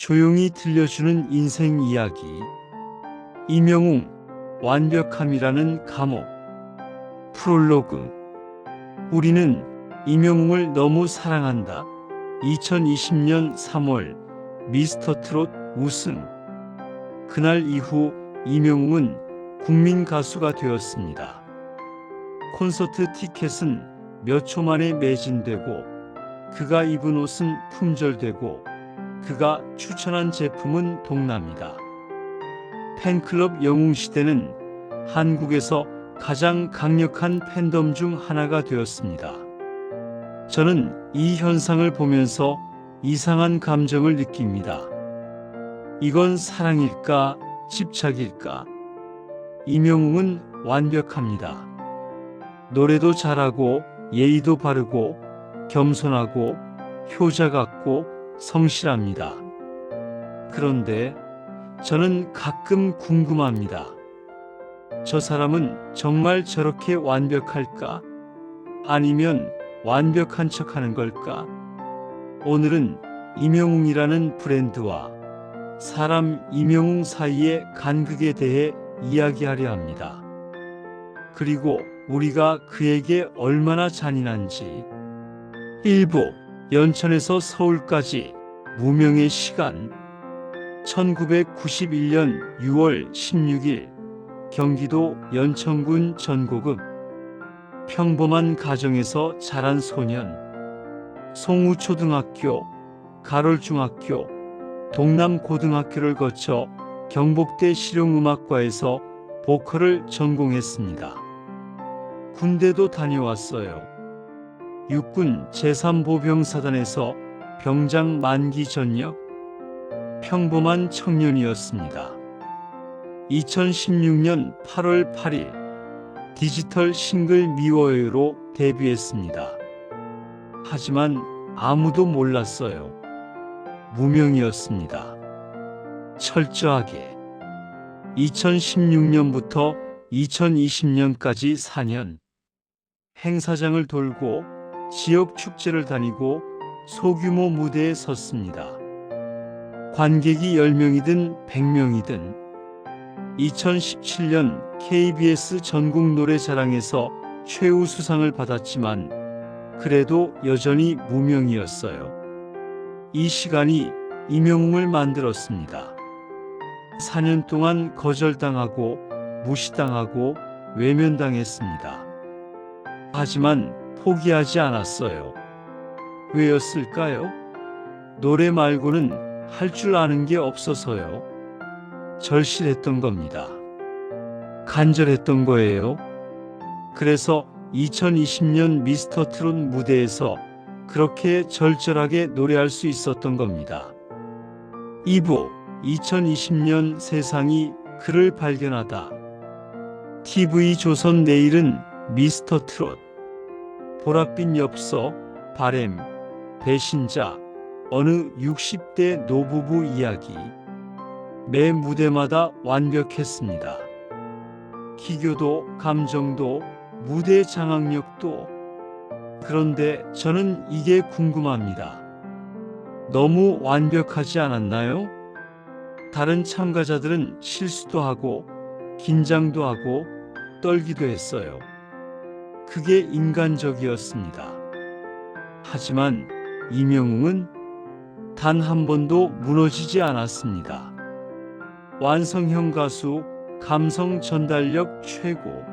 조용히 들려주는 인생 이야기. 임영웅, 완벽함이라는 감옥. 프롤로그. 우리는 임영웅을 너무 사랑한다. 2020년 3월 미스터트롯 우승. 그날 이후 임영웅은 국민 가수가 되었습니다. 콘서트 티켓은 몇 초 만에 매진되고, 그가 입은 옷은 품절되고, 그가 추천한 제품은 동납니다. 팬클럽 영웅시대는 한국에서 가장 강력한 팬덤 중 하나가 되었습니다. 저는 이 현상을 보면서 이상한 감정을 느낍니다. 이건 사랑일까, 집착일까? 임영웅은 완벽합니다. 노래도 잘하고, 예의도 바르고, 겸손하고, 효자 같고, 성실합니다. 그런데 저는 가끔 궁금합니다. 저 사람은 정말 저렇게 완벽할까? 아니면 완벽한 척 하는 걸까? 오늘은 임영웅이라는 브랜드와 사람 임영웅 사이의 간극에 대해 이야기하려 합니다. 그리고 우리가 그에게 얼마나 잔인한지. 일부 연천에서 서울까지 무명의 시간. 1991년 6월 16일 경기도 연천군 전곡읍. 평범한 가정에서 자란 소년. 송우초등학교, 가롤중학교, 동남고등학교를 거쳐 경복대 실용음악과에서 보컬을 전공했습니다. 군대도 다녀왔어요. 육군 제3보병사단에서 병장 만기 전역. 평범한 청년이었습니다. 2016년 8월 8일 디지털 싱글 미워요로 데뷔했습니다. 하지만 아무도 몰랐어요. 무명이었습니다. 철저하게 2016년부터 2020년까지 4년 행사장을 돌고 지역 축제를 다니고 소규모 무대에 섰습니다. 관객이 10명이든 100명이든. 2017년 KBS 전국노래자랑에서 최우수상을 받았지만 그래도 여전히 무명이었어요. 이 시간이 임영웅을 만들었습니다. 4년 동안 거절당하고 무시당하고 외면당했습니다. 하지만 포기하지 않았어요. 왜였을까요? 노래 말고는 할 줄 아는 게 없어서요. 절실했던 겁니다. 간절했던 거예요. 그래서 2020년 미스터트롯 무대에서 그렇게 절절하게 노래할 수 있었던 겁니다. 2부 2020년 세상이 그를 발견하다. TV조선 내일은 미스터트롯. 보랏빛 엽서, 바램, 배신자, 어느 60대 노부부 이야기. 매 무대마다 완벽했습니다. 기교도, 감정도, 무대 장악력도. 그런데 저는 이게 궁금합니다. 너무 완벽하지 않았나요? 다른 참가자들은 실수도 하고, 긴장도 하고, 떨기도 했어요. 그게 인간적이었습니다. 하지만 임영웅은 단 한 번도 무너지지 않았습니다. 완성형 가수, 감성 전달력 최고.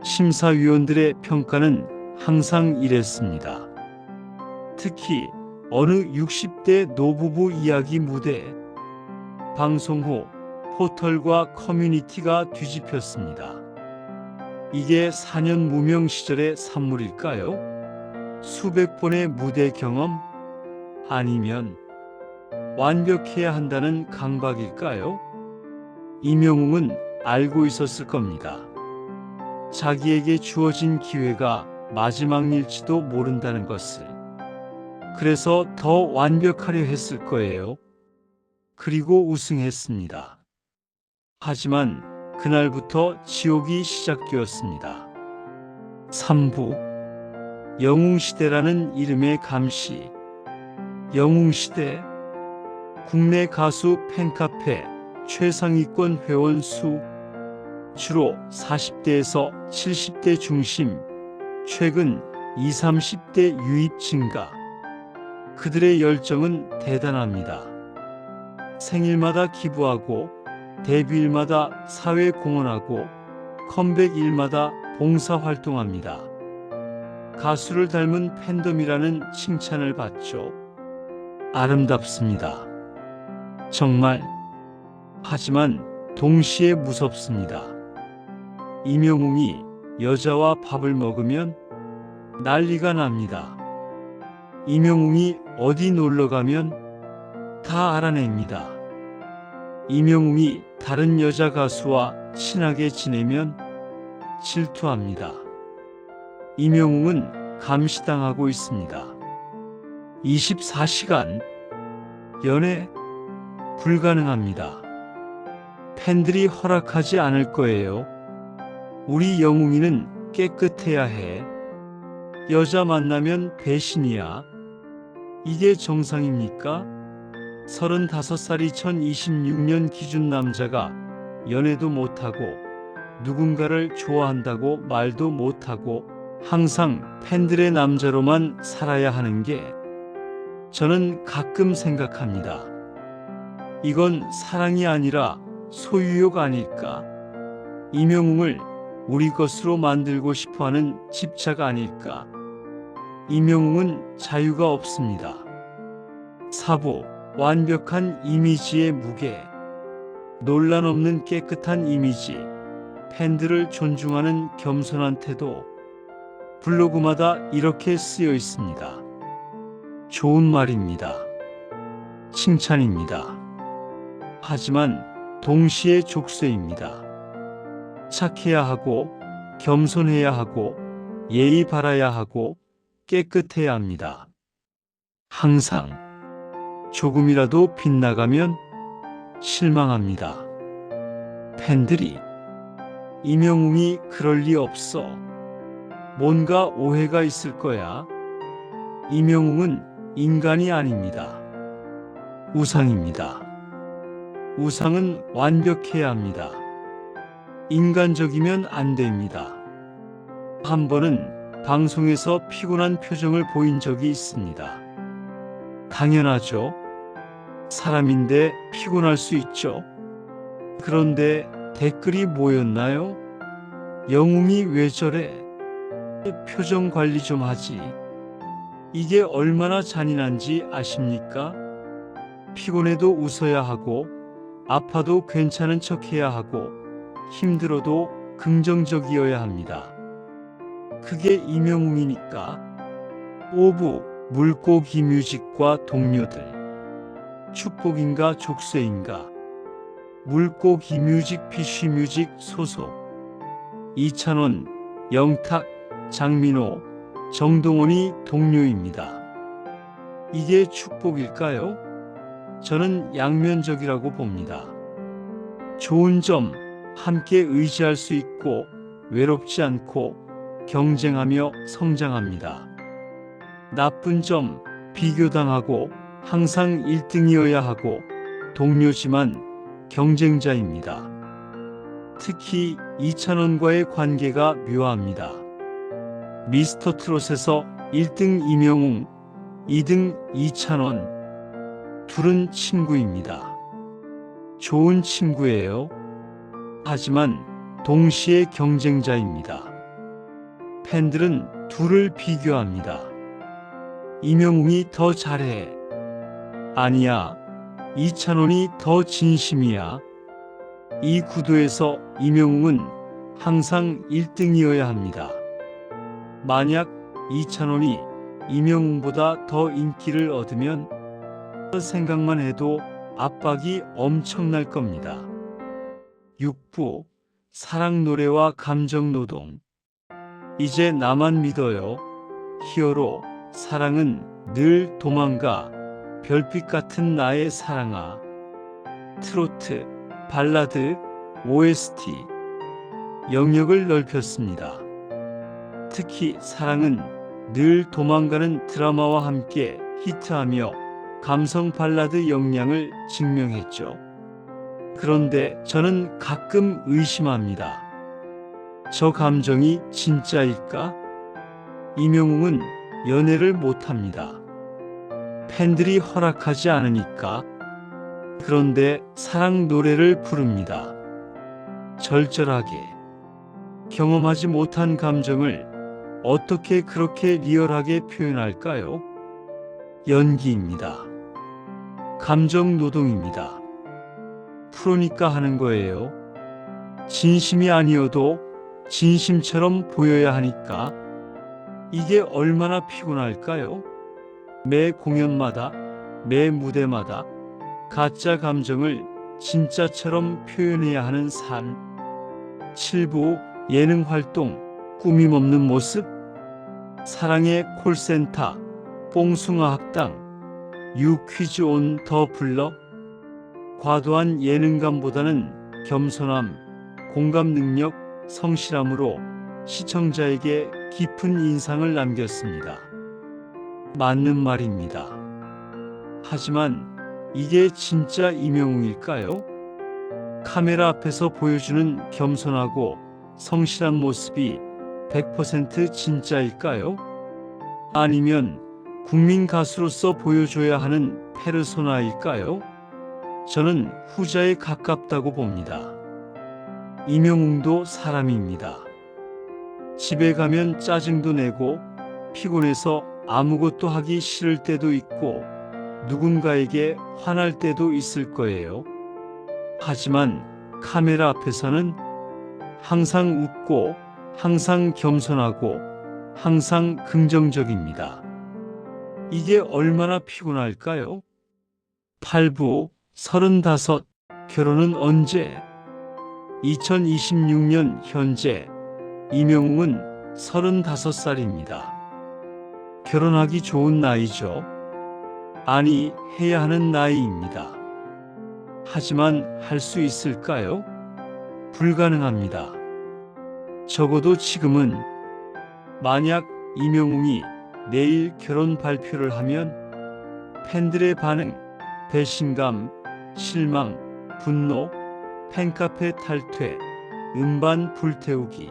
심사위원들의 평가는 항상 이랬습니다. 특히 어느 60대 노부부 이야기 무대. 방송 후 포털과 커뮤니티가 뒤집혔습니다. 이게 4년 무명 시절의 산물일까요? 수백 번의 무대 경험? 아니면 완벽해야 한다는 강박일까요? 임영웅은 알고 있었을 겁니다. 자기에게 주어진 기회가 마지막일지도 모른다는 것을. 그래서 더 완벽하려 했을 거예요. 그리고 우승했습니다. 하지만 그날부터 지옥이 시작되었습니다. 3부 영웅시대라는 이름의 감시. 영웅시대. 국내 가수 팬카페 최상위권 회원 수 주로 40대에서 70대 중심, 최근 20, 30대 유입 증가. 그들의 열정은 대단합니다. 생일마다 기부하고 데뷔일마다 사회 공헌하고 컴백일마다 봉사활동합니다. 가수를 닮은 팬덤이라는 칭찬을 받죠. 아름답습니다. 정말. 하지만 동시에 무섭습니다. 임영웅이 여자와 밥을 먹으면 난리가 납니다. 임영웅이 어디 놀러 가면 다 알아냅니다. 임영웅이 다른 여자 가수와 친하게 지내면 질투합니다. 임영웅은 감시당하고 있습니다. 24시간 연애 불가능합니다. 팬들이 허락하지 않을 거예요. 우리 영웅이는 깨끗해야 해. 여자 만나면 배신이야. 이게 정상입니까? 35살이 2026년 기준 남자가 연애도 못하고 누군가를 좋아한다고 말도 못하고 항상 팬들의 남자로만 살아야 하는 게 저는 가끔 생각합니다. 이건 사랑이 아니라 소유욕 아닐까? 임영웅을 우리 것으로 만들고 싶어하는 집착 아닐까? 임영웅은 자유가 없습니다. 사부, 완벽한 이미지의 무게, 논란 없는 깨끗한 이미지, 팬들을 존중하는 겸손한 태도, 블로그마다 이렇게 쓰여 있습니다. 좋은 말입니다. 칭찬입니다. 하지만 동시에 족쇄입니다. 착해야 하고, 겸손해야 하고, 예의 바라야 하고, 깨끗해야 합니다. 항상 조금이라도 빗나가면 실망합니다. 팬들이 임영웅이 그럴 리 없어. 뭔가 오해가 있을 거야. 임영웅은 인간이 아닙니다. 우상입니다. 우상은 완벽해야 합니다. 인간적이면 안 됩니다. 한 번은 방송에서 피곤한 표정을 보인 적이 있습니다. 당연하죠. 사람인데 피곤할 수 있죠. 그런데 댓글이 뭐였나요? 영웅이 왜 저래? 표정 관리 좀 하지. 이게 얼마나 잔인한지 아십니까? 피곤해도 웃어야 하고, 아파도 괜찮은 척 해야 하고, 힘들어도 긍정적이어야 합니다. 그게 임영웅이니까. 오부, 물고기 뮤직과 동료들. 축복인가 족쇄인가. 물고기 뮤직 피쉬 뮤직 소속. 이찬원, 영탁, 장민호, 정동원이 동료입니다. 이게 축복일까요? 저는 양면적이라고 봅니다. 좋은 점, 함께 의지할 수 있고 외롭지 않고 경쟁하며 성장합니다. 나쁜 점, 비교당하고 항상 1등이어야 하고 동료지만 경쟁자입니다. 특히 이찬원과의 관계가 묘합니다. 미스터트롯에서 1등 임영웅, 2등 이찬원, 둘은 친구입니다. 좋은 친구예요. 하지만 동시에 경쟁자입니다. 팬들은 둘을 비교합니다. 임영웅이 더 잘해. 아니야, 이찬원이 더 진심이야. 이 구도에서 임영웅은 항상 1등이어야 합니다. 만약 이찬원이 임영웅보다 더 인기를 얻으면 생각만 해도 압박이 엄청날 겁니다. 6부, 사랑 노래와 감정 노동. 이제 나만 믿어요. 히어로, 사랑은 늘 도망가. 별빛 같은 나의 사랑아. 트로트, 발라드, OST. 영역을 넓혔습니다. 특히 사랑은 늘 도망가는 드라마와 함께 히트하며 감성 발라드 역량을 증명했죠. 그런데 저는 가끔 의심합니다. 저 감정이 진짜일까? 임영웅은 연애를 못합니다. 팬들이 허락하지 않으니까. 그런데 사랑 노래를 부릅니다. 절절하게. 경험하지 못한 감정을 어떻게 그렇게 리얼하게 표현할까요? 연기입니다. 감정 노동입니다. 프로니까 하는 거예요. 진심이 아니어도 진심처럼 보여야 하니까. 이게 얼마나 피곤할까요? 매 공연마다, 매 무대마다 가짜 감정을 진짜처럼 표현해야 하는 삶. 7부 예능 활동, 꾸밈 없는 모습, 사랑의 콜센터, 뽕숭아 학당, 유퀴즈 온 더 블럭. 과도한 예능감보다는 겸손함, 공감 능력, 성실함으로 시청자에게 깊은 인상을 남겼습니다. 맞는 말입니다. 하지만 이게 진짜 임영웅일까요? 카메라 앞에서 보여주는 겸손하고 성실한 모습이 100% 진짜일까요? 아니면 국민 가수로서 보여줘야 하는 페르소나일까요? 저는 후자에 가깝다고 봅니다. 임영웅도 사람입니다. 집에 가면 짜증도 내고 피곤해서 아무것도 하기 싫을 때도 있고 누군가에게 화날 때도 있을 거예요. 하지만 카메라 앞에서는 항상 웃고 항상 겸손하고 항상 긍정적입니다. 이게 얼마나 피곤할까요? 8부 35 결혼은 언제? 2026년 현재 임영웅은 35살입니다. 결혼하기 좋은 나이죠. 아니, 해야 하는 나이입니다. 하지만 할 수 있을까요? 불가능합니다. 적어도 지금은. 만약 임영웅이 내일 결혼 발표를 하면 팬들의 반응, 배신감, 실망, 분노, 팬카페 탈퇴, 음반 불태우기.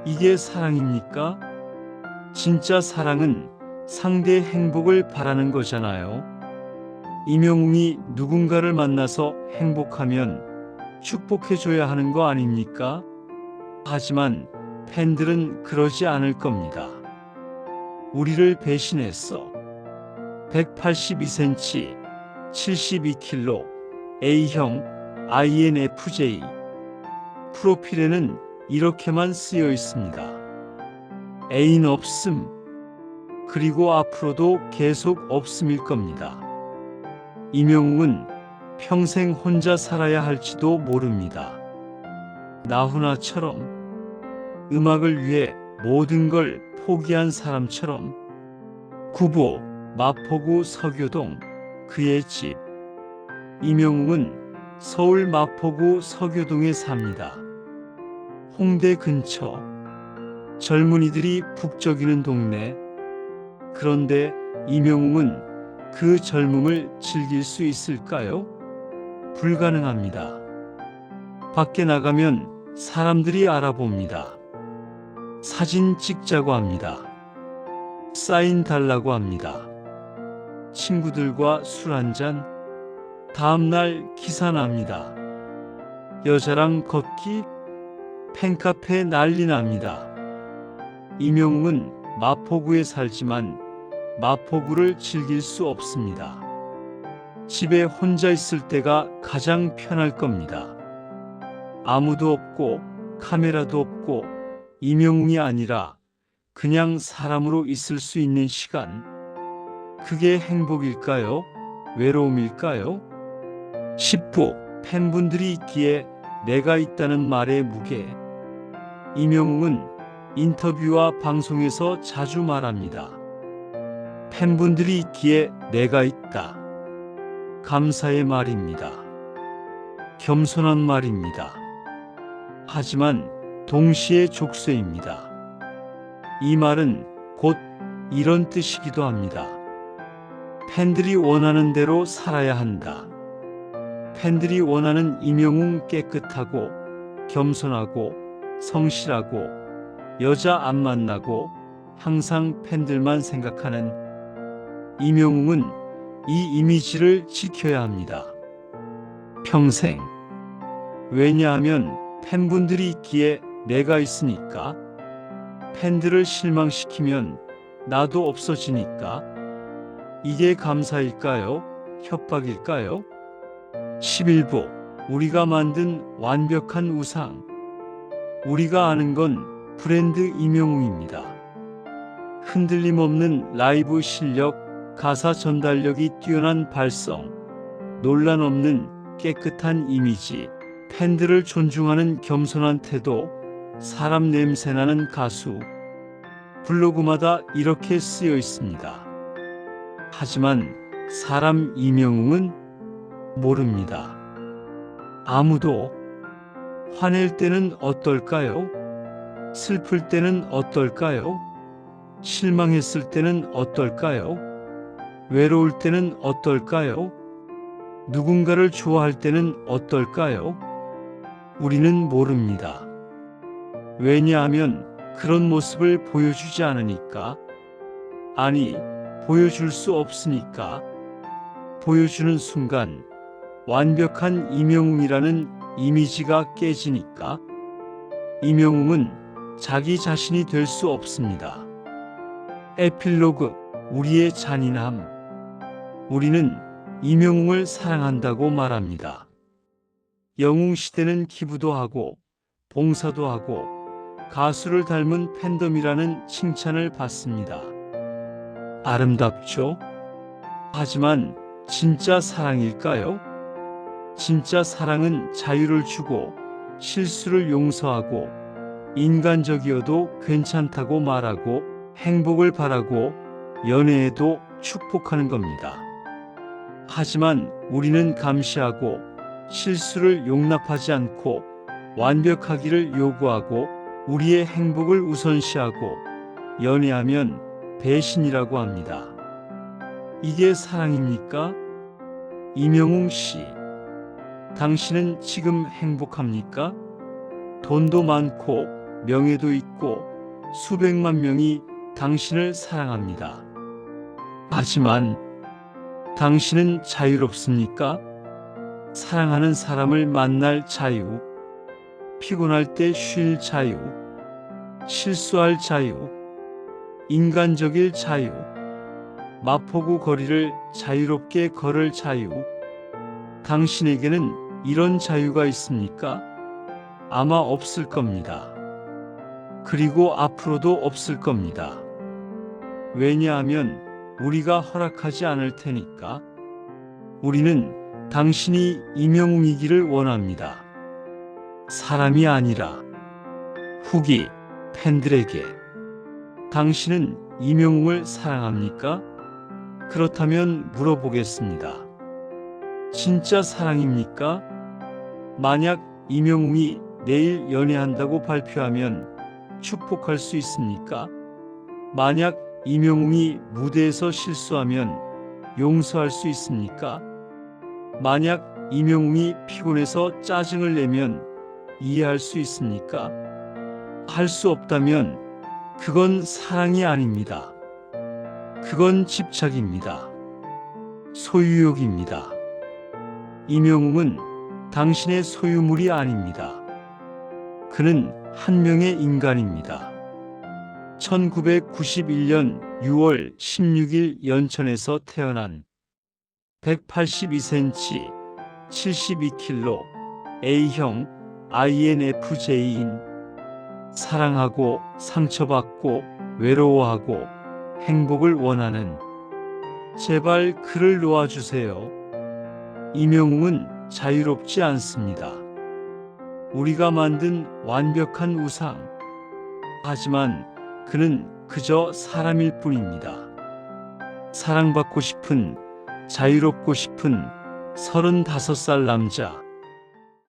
이게 사랑입니까? 진짜 사랑은 상대의 행복을 바라는 거잖아요. 임영웅이 누군가를 만나서 행복하면 축복해줘야 하는 거 아닙니까? 하지만 팬들은 그러지 않을 겁니다. 우리를 배신했어. 182cm, 72kg, A형, INFJ. 프로필에는 이렇게만 쓰여 있습니다. 애인 없음. 그리고 앞으로도 계속 없음일 겁니다. 임영웅은 평생 혼자 살아야 할지도 모릅니다. 나훈아처럼, 음악을 위해 모든 걸 포기한 사람처럼. 구보, 마포구 서교동, 그의 집. 임영웅은 서울 마포구 서교동에 삽니다. 홍대 근처. 젊은이들이 북적이는 동네. 그런데 임영웅은 그 젊음을 즐길 수 있을까요? 불가능합니다. 밖에 나가면 사람들이 알아봅니다. 사진 찍자고 합니다. 사인 달라고 합니다. 친구들과 술 한잔. 다음날 기사 납니다. 여자랑 걷기. 팬카페 난리 납니다. 임영웅은 마포구에 살지만 마포구를 즐길 수 없습니다. 집에 혼자 있을 때가 가장 편할 겁니다. 아무도 없고 카메라도 없고 임영웅이 아니라 그냥 사람으로 있을 수 있는 시간. 그게 행복일까요? 외로움일까요? 10부 팬분들이 있기에 내가 있다는 말의 무게. 임영웅은 인터뷰와 방송에서 자주 말합니다. 팬분들이 있기에 내가 있다. 감사의 말입니다. 겸손한 말입니다. 하지만 동시에 족쇄입니다. 이 말은 곧 이런 뜻이기도 합니다. 팬들이 원하는 대로 살아야 한다. 팬들이 원하는 임영웅 깨끗하고 겸손하고 성실하고 여자 안 만나고 항상 팬들만 생각하는 임영웅은 이 이미지를 지켜야 합니다. 평생. 왜냐하면 팬분들이 있기에 내가 있으니까. 팬들을 실망시키면 나도 없어지니까. 이게 감사일까요? 협박일까요? 11부. 우리가 만든 완벽한 우상. 우리가 아는 건 브랜드 임영웅입니다. 흔들림 없는 라이브 실력, 가사 전달력이 뛰어난 발성, 논란 없는 깨끗한 이미지, 팬들을 존중하는 겸손한 태도, 사람 냄새나는 가수. 블로그마다 이렇게 쓰여 있습니다. 하지만 사람 임영웅은 모릅니다. 아무도. 화낼 때는 어떨까요? 슬플 때는 어떨까요? 실망했을 때는 어떨까요? 외로울 때는 어떨까요? 누군가를 좋아할 때는 어떨까요? 우리는 모릅니다. 왜냐하면 그런 모습을 보여주지 않으니까. 아니, 보여줄 수 없으니까. 보여주는 순간 완벽한 임영웅이라는 이미지가 깨지니까. 임영웅은 자기 자신이 될 수 없습니다. 에필로그. 우리의 잔인함. 우리는 임영웅을 사랑한다고 말합니다. 영웅시대는 기부도 하고 봉사도 하고 가수를 닮은 팬덤이라는 칭찬을 받습니다. 아름답죠? 하지만 진짜 사랑일까요? 진짜 사랑은 자유를 주고 실수를 용서하고 인간적이어도 괜찮다고 말하고 행복을 바라고 연애에도 축복하는 겁니다. 하지만 우리는 감시하고 실수를 용납하지 않고 완벽하기를 요구하고 우리의 행복을 우선시하고 연애하면 배신이라고 합니다. 이게 사랑입니까? 임영웅 씨, 당신은 지금 행복합니까? 돈도 많고 명예도 있고 수백만 명이 당신을 사랑합니다. 하지만 당신은 자유롭습니까? 사랑하는 사람을 만날 자유, 피곤할 때 쉴 자유, 실수할 자유, 인간적일 자유, 마포구 거리를 자유롭게 걸을 자유. 당신에게는 이런 자유가 있습니까? 아마 없을 겁니다. 그리고 앞으로도 없을 겁니다. 왜냐하면 우리가 허락하지 않을 테니까. 우리는 당신이 임영웅이기를 원합니다. 사람이 아니라. 후기. 팬들에게. 당신은 임영웅을 사랑합니까? 그렇다면 물어보겠습니다. 진짜 사랑입니까? 만약 임영웅이 내일 연애한다고 발표하면 축복할 수 있습니까? 만약 임영웅이 무대에서 실수하면 용서할 수 있습니까? 만약 임영웅이 피곤해서 짜증을 내면 이해할 수 있습니까? 할 수 없다면 그건 사랑이 아닙니다. 그건 집착입니다. 소유욕입니다. 임영웅은 당신의 소유물이 아닙니다. 그는 한 명의 인간입니다. 1991년 6월 16일 연천에서 태어난 182cm, 72kg, A형 INFJ인 사랑하고 상처받고 외로워하고 행복을 원하는 제발 그를 놓아주세요. 임영웅은 자유롭지 않습니다. 우리가 만든 완벽한 우상. 하지만 그는 그저 사람일 뿐입니다. 사랑받고 싶은, 자유롭고 싶은 35살 남자.